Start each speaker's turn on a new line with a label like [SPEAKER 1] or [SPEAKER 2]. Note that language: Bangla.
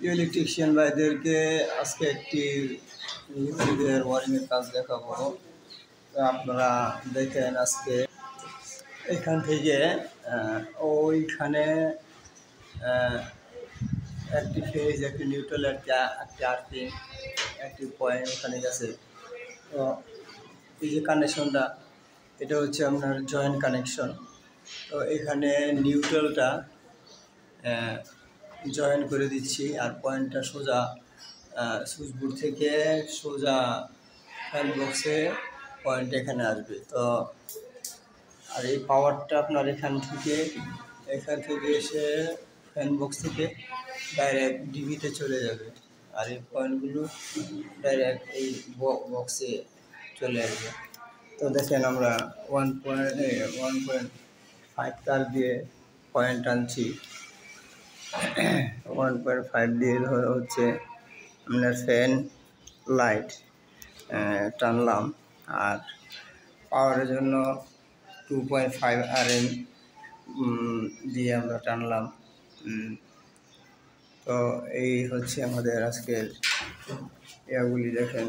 [SPEAKER 1] ইলেকট্রিশিয়ান ভাইদেরকে আজকে একটি ইউটিউবের ওয়ারিংয়ের কাজ দেখাবো। তো আপনারা দেখেন আজকে এখান থেকে ওইখানে একটি ফেজ, একটি নিউট্রাল, একটি আর্থিং, একটি পয়েন্ট ওখানে গেছে। তো এই যে কানেকশনটা, এটা হচ্ছে আপনার জয়েন্ট কানেকশন। তো এখানে নিউট্রালটা জয়েন করে দিচ্ছি, আর পয়েন্টটা সোজা সুইচবোর্ড থেকে সোজা ফ্যান বক্সে পয়েন্ট এখানে আসবে। তো আর এই পাওয়ারটা আপনার এখান থেকে এসে ফ্যান বক্স থেকে ডাইরেক্ট ডিভিতে চলে যাবে, আর এই পয়েন্টগুলো ডাইরেক্ট এই বক্সে চলে আসবে। তো দেখেন আমরা 1.5 তার দিয়ে পয়েন্ট আনছি। 1.5 দিয়ে হচ্ছে আপনার ফ্যান লাইট টানলাম, আর পাওয়ারের জন্য 2.5 RM দিয়ে আমরা টানলাম। তো এই হচ্ছে আমাদের আজকের ইয়াগুলি দেখেন।